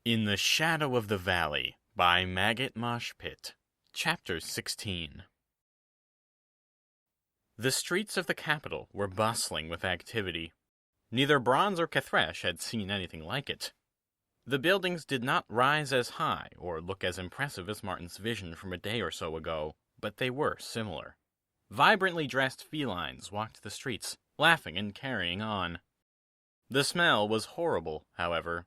In the Shadow of the Valley by Maggot Mosh Pit. Chapter 16. The streets of the capital were bustling with activity. Neither Bronze or Kethresh had seen anything like it. The buildings did not rise as high or look as impressive as Marten's vision from a day or so ago, but they were similar. Vibrantly dressed felines walked the streets, laughing and carrying on. The smell was horrible, however.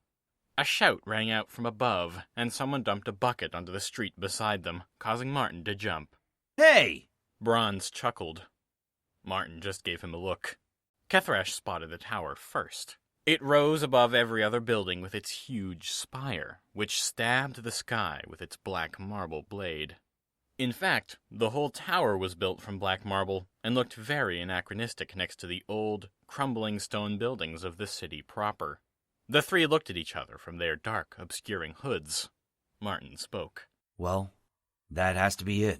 A shout rang out from above, and someone dumped a bucket onto the street beside them, causing Marten to jump. Hey! Bronze chuckled. Marten just gave him a look. Kethresh spotted the tower first. It rose above every other building with its huge spire, which stabbed the sky with its black marble blade. In fact, the whole tower was built from black marble and looked very anachronistic next to the old, crumbling stone buildings of the city proper. The three looked at each other from their dark, obscuring hoods. Marten spoke. Well, that has to be it.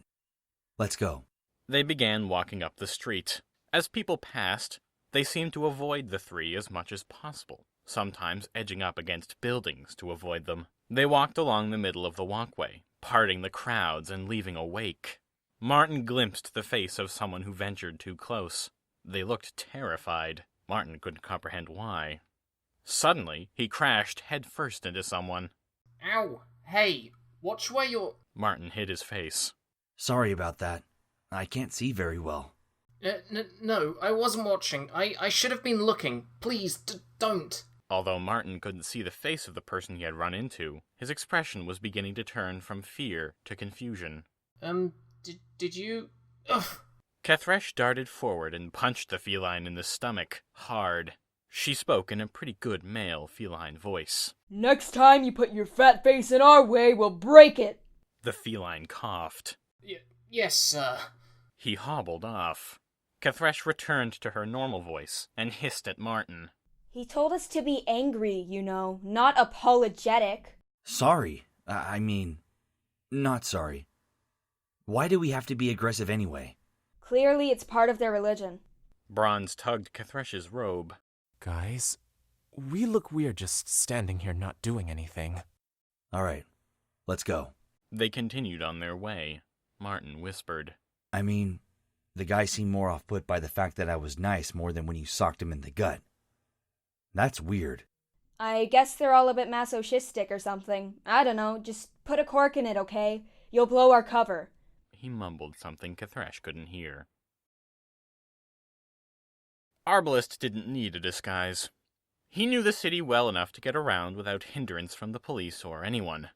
Let's go. They began walking up the street. As people passed, they seemed to avoid the three as much as possible, sometimes edging up against buildings to avoid them. They walked along the middle of the walkway, parting the crowds and leaving a wake. Marten glimpsed the face of someone who ventured too close. They looked terrified. Marten couldn't comprehend why. Suddenly, he crashed headfirst into someone. Ow! Hey, watch where you're... Marten hid his face. Sorry about that. I can't see very well. No, I wasn't watching. I should have been looking. Please, don't. Although Marten couldn't see the face of the person he had run into, his expression was beginning to turn from fear to confusion. Did you... Ugh! Kethresh darted forward and punched the feline in the stomach, hard. She spoke in a pretty good male feline voice. Next time you put your fat face in our way, we'll break it! The feline coughed. Yes, sir. He hobbled off. Kethresh returned to her normal voice and hissed at Marten. He told us to be angry, not apologetic. Sorry. Not sorry. Why do we have to be aggressive anyway? Clearly it's part of their religion. Bronze tugged Kethresh's robe. Guys, we look weird just standing here not doing anything. All right, let's go. They continued on their way. Marten whispered. The guy seemed more off-put by the fact that I was nice more than when you socked him in the gut. That's weird. I guess they're all a bit masochistic or something. I don't know, just put a cork in it, okay? You'll blow our cover. He mumbled something Kethresh couldn't hear. Arbalest didn't need a disguise. He knew the city well enough to get around without hindrance from the police or anyone.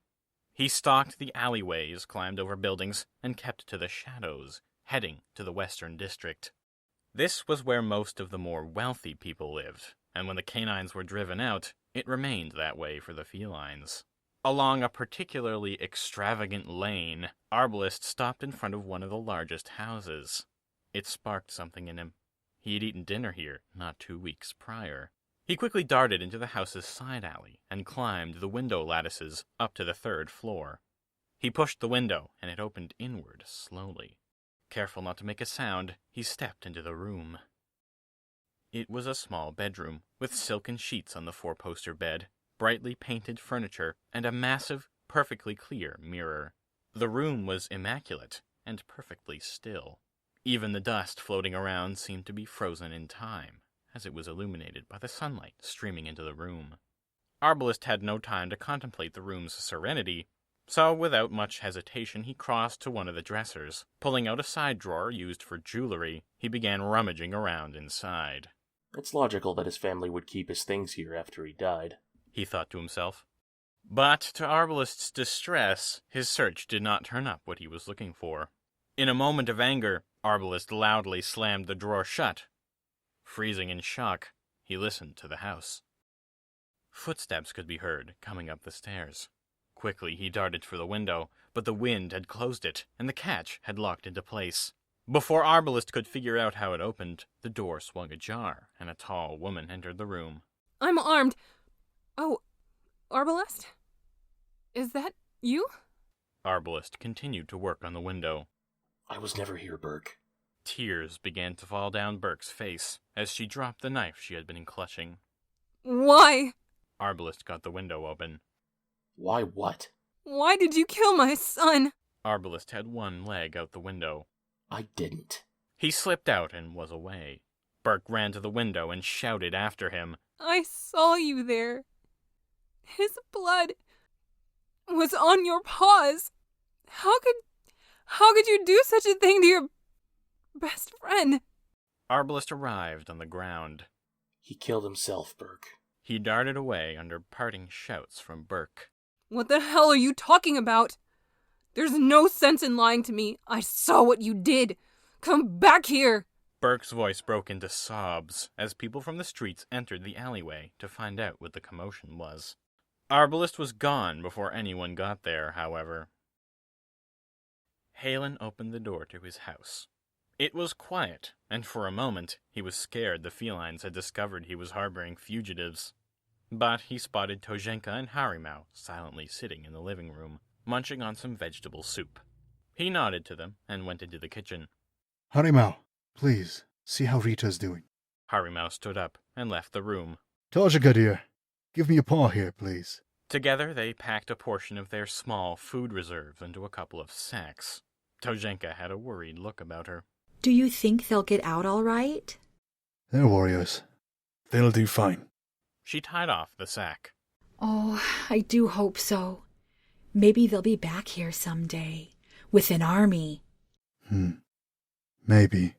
He stalked the alleyways, climbed over buildings, and kept to the shadows, heading to the Western District. This was where most of the more wealthy people lived, and when the canines were driven out, it remained that way for the felines. Along a particularly extravagant lane, Arbalest stopped in front of one of the largest houses. It sparked something in him. He had eaten dinner here not 2 weeks prior. He quickly darted into the house's side alley and climbed the window lattices up to the 3rd floor. He pushed the window, and it opened inward slowly. Careful not to make a sound, he stepped into the room. It was a small bedroom, with silken sheets on the 4-poster bed, brightly painted furniture, and a massive, perfectly clear mirror. The room was immaculate and perfectly still. Even the dust floating around seemed to be frozen in time, as it was illuminated by the sunlight streaming into the room. Arbalest had no time to contemplate the room's serenity, so without much hesitation he crossed to one of the dressers. Pulling out a side drawer used for jewelry, he began rummaging around inside. It's logical that his family would keep his things here after he died, he thought to himself. But to Arbalest's distress, his search did not turn up what he was looking for. In a moment of anger, Arbalest loudly slammed the drawer shut. Freezing in shock, he listened to the house. Footsteps could be heard coming up the stairs. Quickly he darted for the window, but the wind had closed it, and the catch had locked into place. Before Arbalest could figure out how it opened, the door swung ajar, and a tall woman entered the room. I'm armed. Oh, Arbalest? Is that you? Arbalest continued to work on the window. I was never here, Burke. Tears began to fall down Burke's face as she dropped the knife she had been clutching. Why? Arbalest got the window open. Why what? Why did you kill my son? Arbalest had one leg out the window. I didn't. He slipped out and was away. Burke ran to the window and shouted after him. I saw you there. His blood was on your paws. How could you do such a thing to your best friend? Arbalest arrived on the ground. He killed himself, Burke. He darted away under parting shouts from Burke. What the hell are you talking about? There's no sense in lying to me. I saw what you did. Come back here. Burke's voice broke into sobs as people from the streets entered the alleyway to find out what the commotion was. Arbalest was gone before anyone got there, however. Halen opened the door to his house. It was quiet, and for a moment he was scared the felines had discovered he was harboring fugitives. But he spotted Tojenka and Harimau silently sitting in the living room, munching on some vegetable soup. He nodded to them and went into the kitchen. Harimau, please, see how Rita's doing. Harimau stood up and left the room. Tojenka dear, give me a paw here, please. Together they packed a portion of their small food reserves into a couple of sacks. Tojenka had a worried look about her. Do you think they'll get out all right? They're warriors. They'll do fine. She tied off the sack. Oh, I do hope so. Maybe they'll be back here someday, with an army. Maybe.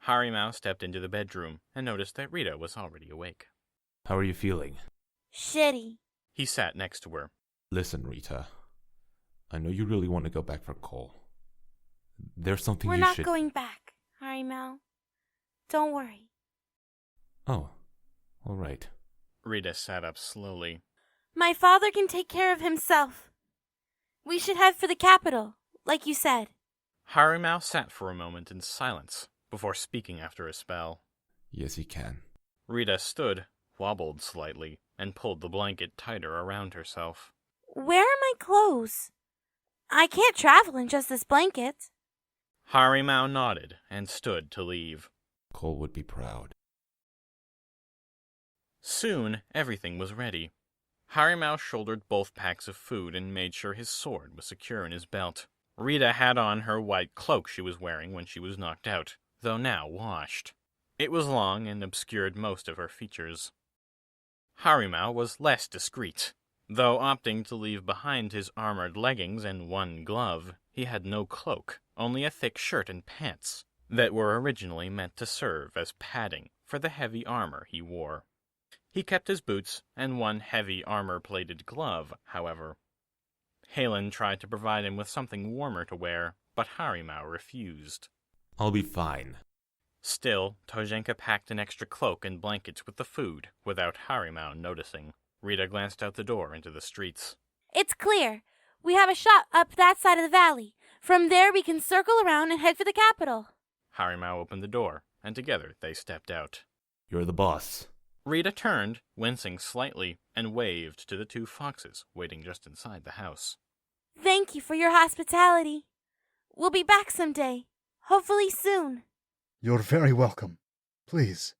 Harimau stepped into the bedroom and noticed that Rita was already awake. How are you feeling? Shitty. He sat next to her. Listen, Rita. I know you really want to go back for Cole. There's something We're you not should... going back, Harimau. Don't worry. Oh, all right. Rita sat up slowly. My father can take care of himself. We should head for the capital, like you said. Harimau sat for a moment in silence before speaking after a spell. Yes, he can. Rita stood, wobbled slightly, and pulled the blanket tighter around herself. Where are my clothes? I can't travel in just this blanket. Harimau nodded and stood to leave. Cole would be proud. Soon, everything was ready. Harimau shouldered both packs of food and made sure his sword was secure in his belt. Rita had on her white cloak she was wearing when she was knocked out, though now washed. It was long and obscured most of her features. Harimau was less discreet. Though opting to leave behind his armored leggings and one glove, he had no cloak, only a thick shirt and pants that were originally meant to serve as padding for the heavy armor he wore. He kept his boots and one heavy armor-plated glove, however. Halen tried to provide him with something warmer to wear, but Harimau refused. I'll be fine. Still, Tojenka packed an extra cloak and blankets with the food, without Harimau noticing. Rita glanced out the door into the streets. It's clear. We have a shot up that side of the valley. From there we can circle around and head for the capital. Harimau opened the door, and together they stepped out. You're the boss. Rita turned, wincing slightly, and waved to the two foxes waiting just inside the house. Thank you for your hospitality. We'll be back someday. Hopefully soon. You're very welcome. Please,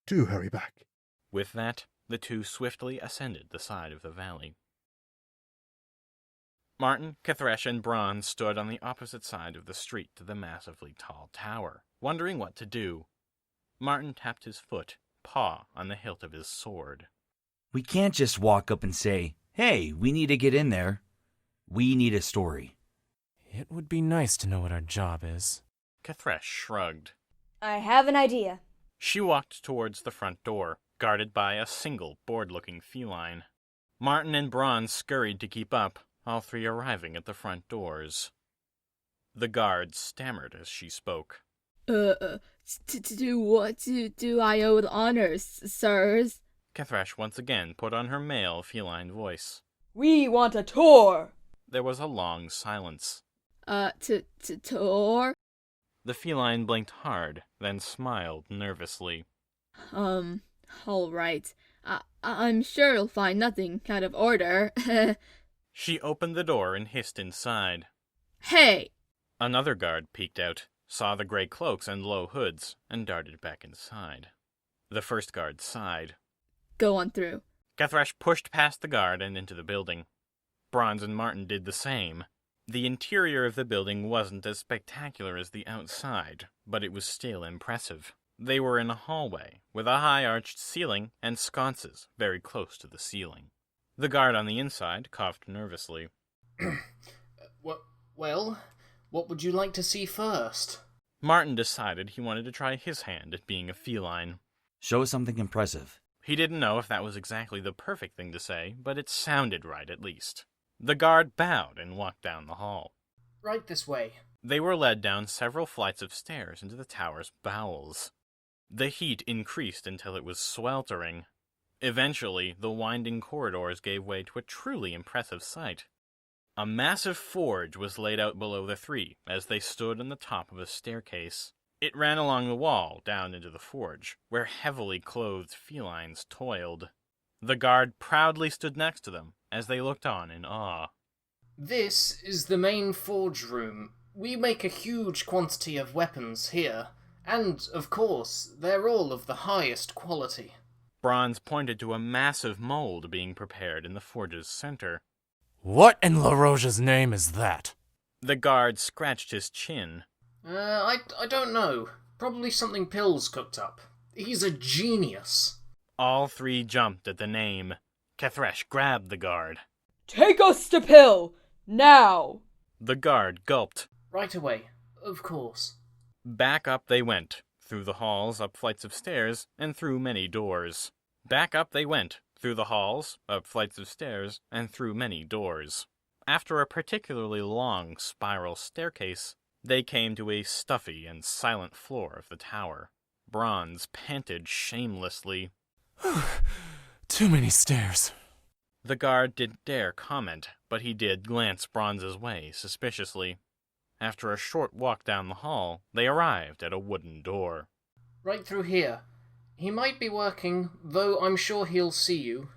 do hurry back. With that, the two swiftly ascended the side of the valley. Marten, Kethresh, and Bronn stood on the opposite side of the street to the massively tall tower, wondering what to do. Marten tapped his foot, paw on the hilt of his sword. We can't just walk up and say, hey, we need to get in there. We need a story. It would be nice to know what our job is. Kethresh shrugged. I have an idea. She walked towards the front door, guarded by a single, bored-looking feline. Marten and Bronn scurried to keep up, all three arriving at the front doors. The guards stammered as she spoke. To what do I owe the honors, sirs? Kethresh once again put on her male feline voice. We want a tour. There was a long silence. Tour? The feline blinked hard, then smiled nervously. All right. I'm sure you'll find nothing out of order. She opened the door and hissed inside. Hey! Another guard peeked out, saw the gray cloaks and low hoods, and darted back inside. The first guard sighed. Go on through. Kethresh pushed past the guard and into the building. Bronze and Marten did the same. The interior of the building wasn't as spectacular as the outside, but it was still impressive. They were in a hallway, with a high arched ceiling and sconces very close to the ceiling. The guard on the inside coughed nervously. Well, what would you like to see first? Marten decided he wanted to try his hand at being a feline. Show us something impressive. He didn't know if that was exactly the perfect thing to say, but it sounded right at least. The guard bowed and walked down the hall. Right this way. They were led down several flights of stairs into the tower's bowels. The heat increased until it was sweltering. Eventually, the winding corridors gave way to a truly impressive sight. A massive forge was laid out below the three as they stood on the top of a staircase. It ran along the wall down into the forge, where heavily clothed felines toiled. The guard proudly stood next to them as they looked on in awe. This is the main forge room. We make a huge quantity of weapons here, and, of course, they're all of the highest quality. Bronze pointed to a massive mold being prepared in the forge's center. What in La Roge's name is that? The guard scratched his chin. I don't know. Probably something Pill's cooked up. He's a genius. All three jumped at the name. Kethresh grabbed the guard. Take us to Pill! Now! The guard gulped. Right away. Of course. Back up they went, through the halls, up flights of stairs, and through many doors. Back up they went, through the halls, up flights of stairs, and through many doors. After a particularly long spiral staircase, they came to a stuffy and silent floor of the tower. Bronze panted shamelessly. Too many stairs. The guard didn't dare comment, but he did glance Bronze's way suspiciously. After a short walk down the hall, they arrived at a wooden door. Right through here. He might be working, though I'm sure he'll see you.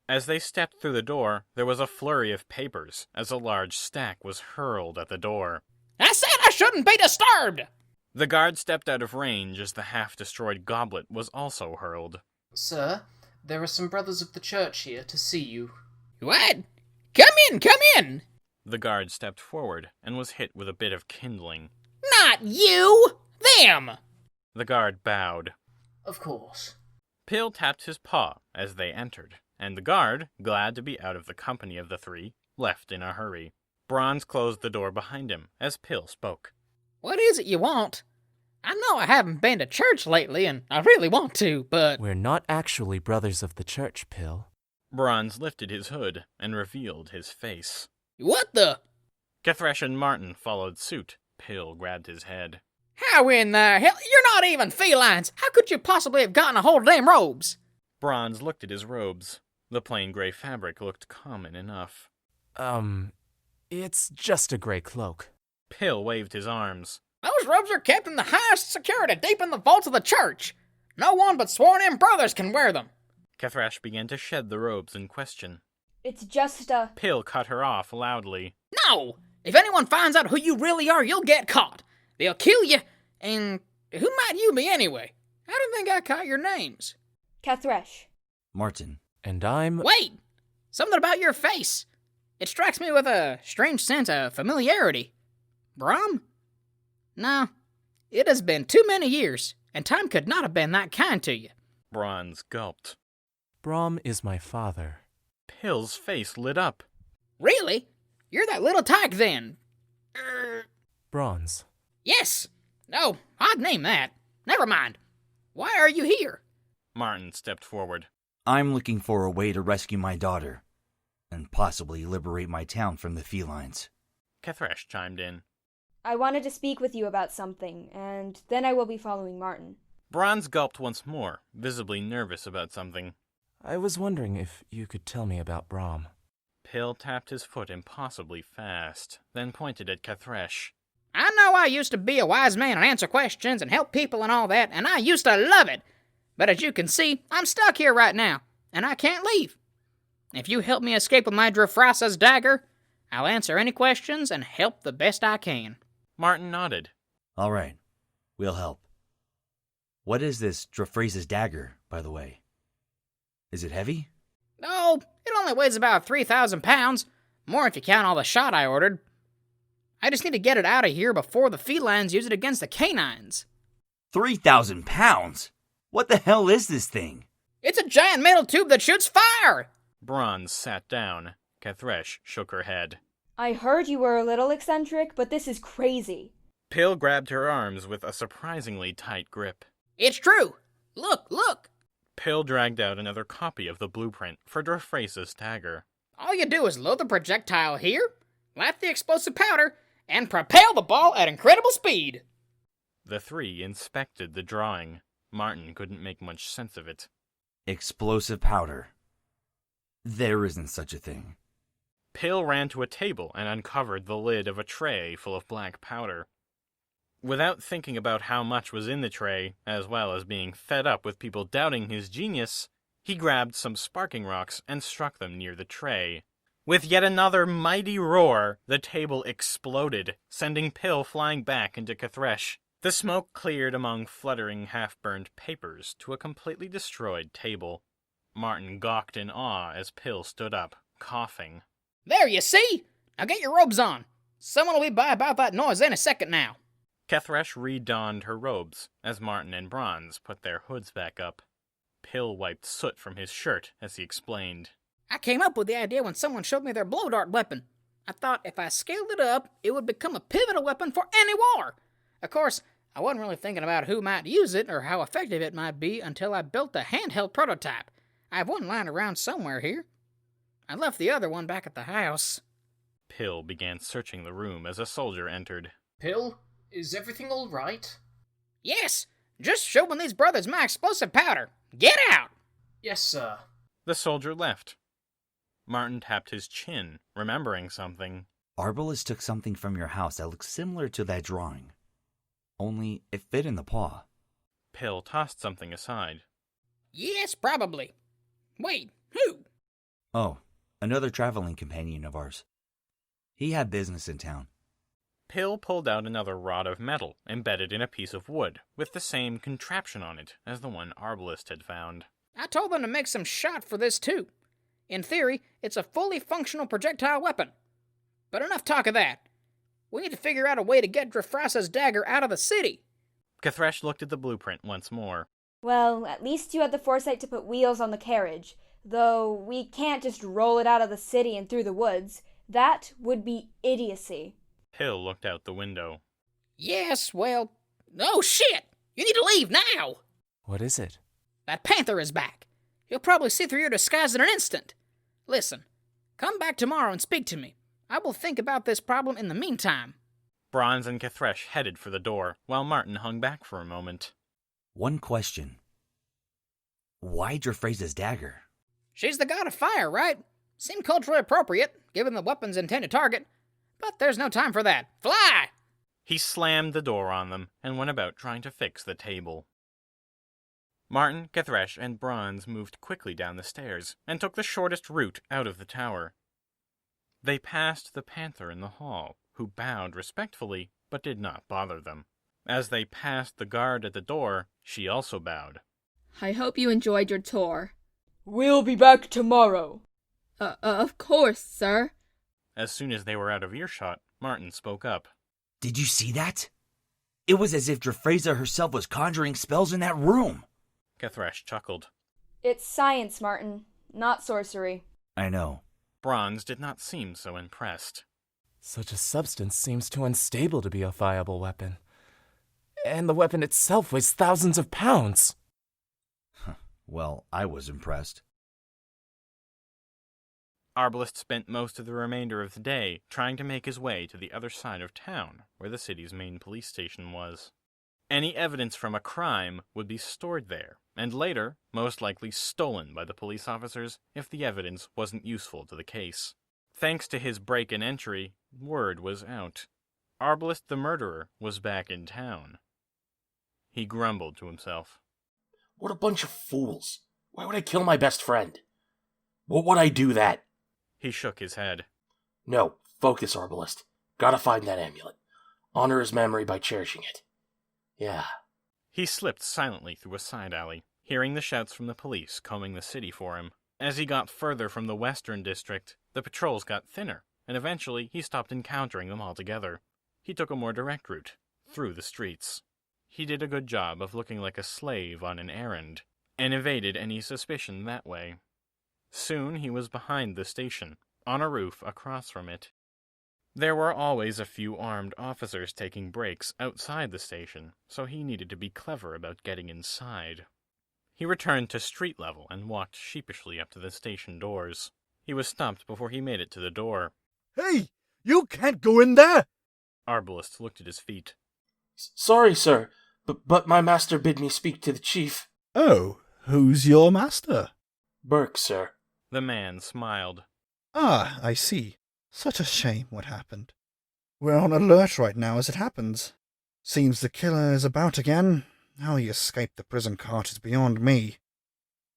As they stepped through the door, there was a flurry of papers as a large stack was hurled at the door. I said I shouldn't be disturbed! The guard stepped out of range as the half-destroyed goblet was also hurled. Sir, there are some brothers of the church here to see you. What? Come in, come in! The guard stepped forward and was hit with a bit of kindling. Not you! Them! The guard bowed. Of course. Pill tapped his paw as they entered, and the guard, glad to be out of the company of the three, left in a hurry. Bronze closed the door behind him as Pill spoke. What is it you want? I know I haven't been to church lately, and I really want to, but... We're not actually brothers of the church, Pill. Bronze lifted his hood and revealed his face. What the... Kethresh and Marten followed suit. Pill grabbed his head. How in the hell? You're not even felines! How could you possibly have gotten a hold of them robes? Bronze looked at his robes. The plain gray fabric looked common enough. It's just a gray cloak. Pill waved his arms. Those robes are kept in the highest security deep in the vaults of the church. No one but sworn-in brothers can wear them. Kethresh began to shed the robes in question. It's just a... Pill cut her off loudly. No! If anyone finds out who you really are, you'll get caught. They'll kill you, and who might you be anyway? I don't think I caught your names. Kethresh. Marten. And I'm... Wait! Something about your face. It strikes me with a strange sense of familiarity. Brom? No. It has been too many years, and time could not have been that kind to you. Bronze gulped. Brom is my father. Pill's face lit up. Really? You're that little tyke then. Bronze. Yes. No, I'd name that. Never mind. Why are you here? Marten stepped forward. I'm looking for a way to rescue my daughter, and possibly liberate my town from the felines. Kethresh chimed in. I wanted to speak with you about something, and then I will be following Marten. Bronze gulped once more, visibly nervous about something. I was wondering if you could tell me about Brom. Pill tapped his foot impossibly fast, then pointed at Kethresh. I know I used to be a wise man and answer questions and help people and all that, and I used to love it. But as you can see, I'm stuck here right now, and I can't leave. If you help me escape with my Drafrasa's dagger, I'll answer any questions and help the best I can. Marten nodded. All right. We'll help. What is this Drafrasa's dagger, by the way? Is it heavy? Oh, it only weighs about 3,000 pounds. More if you count all the shot I ordered. I just need to get it out of here before the felines use it against the canines. 3,000 pounds? What the hell is this thing? It's a giant metal tube that shoots fire! Bronze sat down. Kethresh shook her head. I heard you were a little eccentric, but this is crazy. Pill grabbed her arms with a surprisingly tight grip. It's true! Look! Pill dragged out another copy of the blueprint for Drafrace's dagger. All you do is load the projectile here, light the explosive powder, and propel the ball at incredible speed. The three inspected the drawing. Marten couldn't make much sense of it. Explosive powder. There isn't such a thing. Pill ran to a table and uncovered the lid of a tray full of black powder. Without thinking about how much was in the tray, as well as being fed up with people doubting his genius, he grabbed some sparking rocks and struck them near the tray. With yet another mighty roar, the table exploded, sending Pill flying back into Kethresh. The smoke cleared among fluttering half-burned papers to a completely destroyed table. Marten gawked in awe as Pill stood up, coughing. There, you see? Now get your robes on. Someone will be by about that noise any second now. Kethresh redonned her robes as Marten and Bronze put their hoods back up. Pill wiped soot from his shirt as he explained. I came up with the idea when someone showed me their blow dart weapon. I thought if I scaled it up, it would become a pivotal weapon for any war. Of course, I wasn't really thinking about who might use it or how effective it might be until I built a handheld prototype. I have one lying around somewhere here. I left the other one back at the house. Pill began searching the room as a soldier entered. Pill, is everything all right? Yes, just showing these brothers my explosive powder. Get out! Yes, sir. The soldier left. Marten tapped his chin, remembering something. Arbalest took something from your house that looks similar to that drawing. Only it fit in the paw. Pill tossed something aside. Yes, probably. Wait, who? Oh, another traveling companion of ours. He had business in town. Pill pulled out another rod of metal embedded in a piece of wood, with the same contraption on it as the one Arbalest had found. I told them to make some shot for this too. In theory, it's a fully functional projectile weapon. But enough talk of that. We need to figure out a way to get Drafrace's dagger out of the city. Kethresh looked at the blueprint once more. Well, at least you had the foresight to put wheels on the carriage. Though we can't just roll it out of the city and through the woods. That would be idiocy. Pill looked out the window. Yes, well... Oh, shit! You need to leave now! What is it? That panther is back. He'll probably see through your disguise in an instant. Listen, come back tomorrow and speak to me. I will think about this problem in the meantime. Bronze and Kethresh headed for the door, while Marten hung back for a moment. One question. Why Drafrace's dagger? She's the god of fire, right? Seemed culturally appropriate, given the weapon's intended target. But there's no time for that. Fly! He slammed the door on them and went about trying to fix the table. Marten, Kethresh, and Bronze moved quickly down the stairs and took the shortest route out of the tower. They passed the panther in the hall, who bowed respectfully but did not bother them. As they passed the guard at the door, she also bowed. I hope you enjoyed your tour. We'll be back tomorrow. Of course, sir. As soon as they were out of earshot, Marten spoke up. Did you see that? It was as if Drafrace herself was conjuring spells in that room. Kethresh chuckled. It's science, Marten, not sorcery. I know. Bronze did not seem so impressed. Such a substance seems too unstable to be a viable weapon. And the weapon itself weighs thousands of pounds. Well, I was impressed. Arbalest spent most of the remainder of the day trying to make his way to the other side of town, where the city's main police station was. Any evidence from a crime would be stored there, and later, most likely stolen by the police officers if the evidence wasn't useful to the case. Thanks to his break and entry, word was out. Arbalest the murderer was back in town. He grumbled to himself. What a bunch of fools. Why would I kill my best friend? What would I do that? He shook his head. No, focus, Arbalest. Gotta find that amulet. Honor his memory by cherishing it. Yeah. He slipped silently through a side alley, hearing the shouts from the police combing the city for him. As he got further from the western district, the patrols got thinner, and eventually he stopped encountering them altogether. He took a more direct route, through the streets. He did a good job of looking like a slave on an errand, and evaded any suspicion that way. Soon he was behind the station, on a roof across from it. There were always a few armed officers taking breaks outside the station, so he needed to be clever about getting inside. He returned to street level and walked sheepishly up to the station doors. He was stopped before he made it to the door. Hey, you can't go in there! Arbalest looked at his feet. Sorry, sir, but my master bid me speak to the chief. Oh, who's your master? Burke, sir. The man smiled. Ah, I see. Such a shame what happened. We're on alert right now as it happens. Seems the killer is about again. How he escaped the prison cart is beyond me.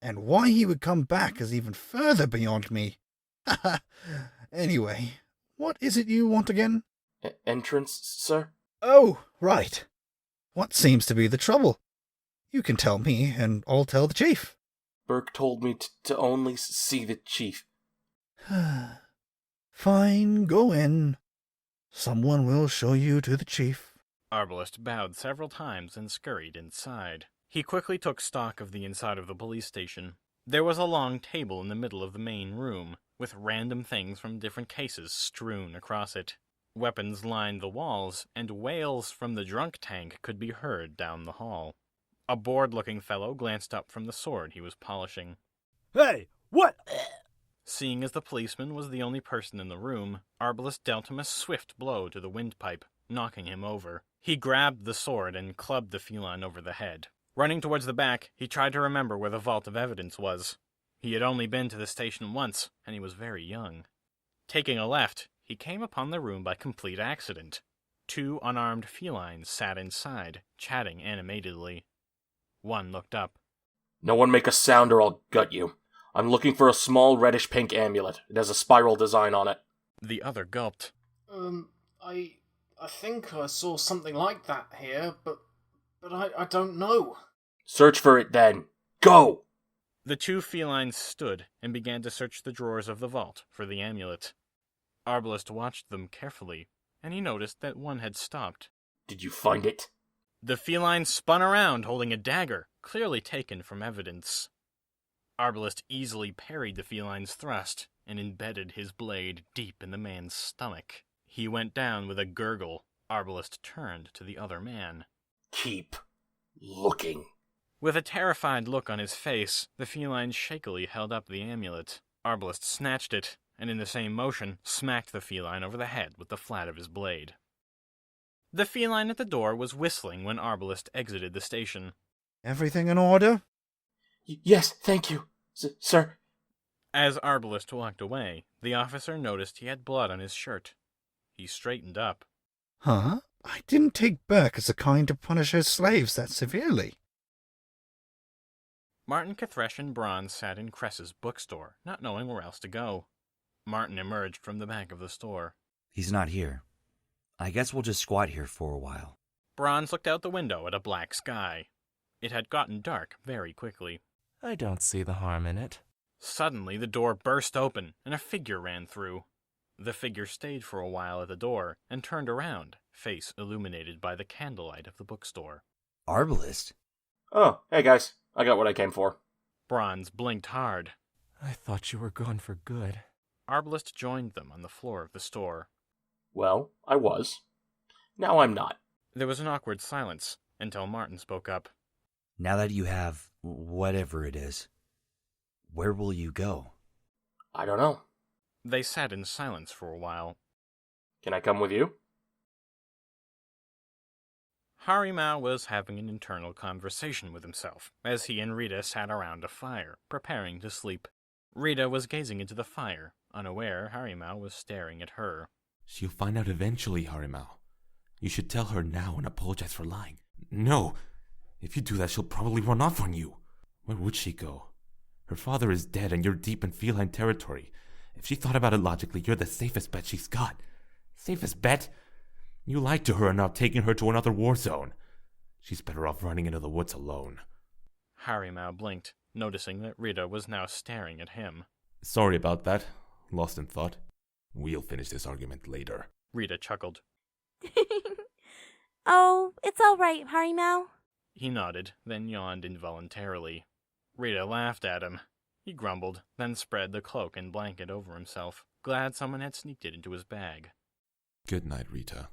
And why he would come back is even further beyond me. Anyway, what is it you want again? Entrance, sir? Oh, right. What seems to be the trouble? You can tell me, and I'll tell the chief. Burke told me to only see the chief. Fine, go in. Someone will show you to the chief. Arbalest bowed several times and scurried inside. He quickly took stock of the inside of the police station. There was a long table in the middle of the main room, with random things from different cases strewn across it. Weapons lined the walls, and wails from the drunk tank could be heard down the hall. A bored-looking fellow glanced up from the sword he was polishing. Hey, what? Seeing as the policeman was the only person in the room, Arbalest dealt him a swift blow to the windpipe, knocking him over. He grabbed the sword and clubbed the feline over the head. Running towards the back, he tried to remember where the vault of evidence was. He had only been to the station once, and he was very young. Taking a left, he came upon the room by complete accident. 2 unarmed felines sat inside, chatting animatedly. One looked up. No one make a sound or I'll gut you. I'm looking for a small reddish-pink amulet. It has a spiral design on it. The other gulped. I think I saw something like that here, but I don't know. Search for it then. Go! The 2 felines stood and began to search the drawers of the vault for the amulet. Arbalest watched them carefully, and he noticed that one had stopped. Did you find it? The feline spun around holding a dagger, clearly taken from evidence. Arbalest easily parried the feline's thrust and embedded his blade deep in the man's stomach. He went down with a gurgle. Arbalest turned to the other man. Keep looking. With a terrified look on his face, the feline shakily held up the amulet. Arbalest snatched it, and in the same motion, smacked the feline over the head with the flat of his blade. The feline at the door was whistling when Arbalest exited the station. Everything in order? Yes, thank you, sir. As Arbalest walked away, the officer noticed he had blood on his shirt. He straightened up. Huh? I didn't take Burke as the kind to punish his slaves that severely. Marten, Cathresh, and Bronze sat in Cress's bookstore, not knowing where else to go. Marten emerged from the back of the store. He's not here. I guess we'll just squat here for a while. Bronze looked out the window at a black sky. It had gotten dark very quickly. I don't see the harm in it. Suddenly, the door burst open, and a figure ran through. The figure stayed for a while at the door, and turned around, face illuminated by the candlelight of the bookstore. Arbalest? Oh, hey guys. I got what I came for. Bronze blinked hard. I thought you were gone for good. Arbalest joined them on the floor of the store. Well, I was. Now I'm not. There was an awkward silence, until Marten spoke up. Now that you have whatever it is, where will you go? I don't know. They sat in silence for a while. Can I come with you? Harimau was having an internal conversation with himself, as he and Rita sat around a fire, preparing to sleep. Rita was gazing into the fire, unaware Harimau was staring at her. She'll find out eventually, Harimau. You should tell her now and apologize for lying. No! If you do that, she'll probably run off on you. Where would she go? Her father is dead and you're deep in feline territory. If she thought about it logically, you're the safest bet she's got. Safest bet? You lied to her and now taking her to another war zone. She's better off running into the woods alone. Harimau blinked, noticing that Rita was now staring at him. Sorry about that. Lost in thought. We'll finish this argument later. Rita chuckled. Oh, it's all right, Harimau. He nodded, then yawned involuntarily. Rita laughed at him. He grumbled, then spread the cloak and blanket over himself, glad someone had sneaked it into his bag. Good night, Rita.